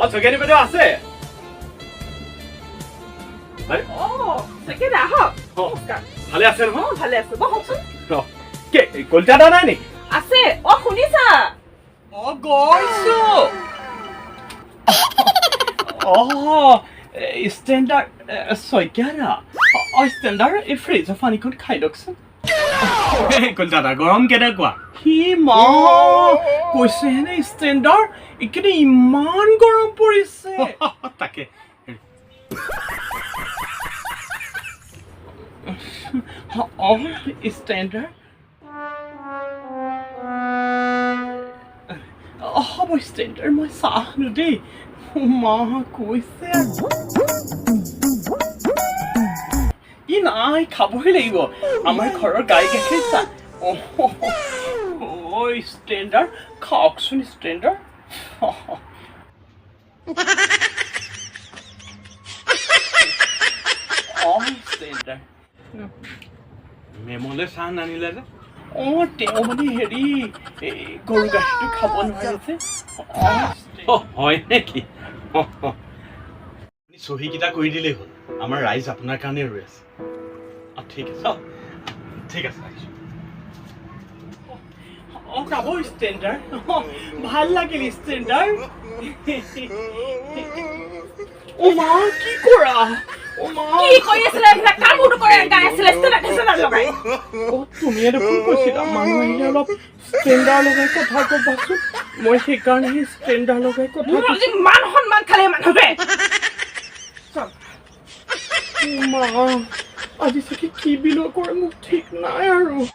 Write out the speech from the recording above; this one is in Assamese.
জগিয়ানী বাইদেউ আছে ভালে আছে নহয় ভালে আছে বহকচোন কলিতা নাই নেকি আছে শুনিছা গৈছো ষ্টেণ্ডাৰ্ড শইকীয়াৰা ষ্টেণ্ডাৰ্ড এই ফ্ৰিজৰ পানীখন খাই দিয়কচোন কলিতা গৰম কেনেকুৱা সি মা কৈছেহেনে ষ্টেণ্ডাৰ্ড এইকেইদিন ইমান গৰম পৰিছে তাকে ষ্টেণ্ডাৰ্ড হ'ব ষ্টেণ্ডাৰ্ড মই চাহ আনো দেই মা কৈছে ই নাই খাবই লাগিব আমাৰ ঘৰৰ গাই গাখীৰ চাহ ষ্টেণ্ডাৰ্ড খাওকচোন ষ্টেণ্ডাৰ্ড ষ্টেণ্ডাৰ্ড মেমলে চাহ নানিলে যে তেওঁ মানে হেৰি গৰু গাখীৰটো খাব নোৱাৰিছে হয় নেকি আপুনি চহীকেইটা কৰি দিলেই হ'ল আমাৰ ৰাইজ আপোনাৰ কাৰণে ৰৈ আছে ঠিক আছে ঠিক আছে যাব ষ্টেণ্ডাৰ্ড ভাল লাগিল ষ্টেণ্ডাৰ্ড মা কি কৰা কি কৰি আছিলে এইবিলাক কামটো কৰে গাই আছিলে ষ্টেণ্ডাৰ্ড লগাই তুমি দেখোন কৈছিলা মানুহ আহিলে অলপ ষ্টেণ্ডাৰ্ড লগাই কথা ক'বাচোন মই সেইকাৰণে ষ্টেণ্ডাৰ্ড লগাই কথা আজি মান সন্মান খালে মানুহটোৱে মা আজি চাগে কি বিলোৱা কৰে মোক ঠিক নাই আৰু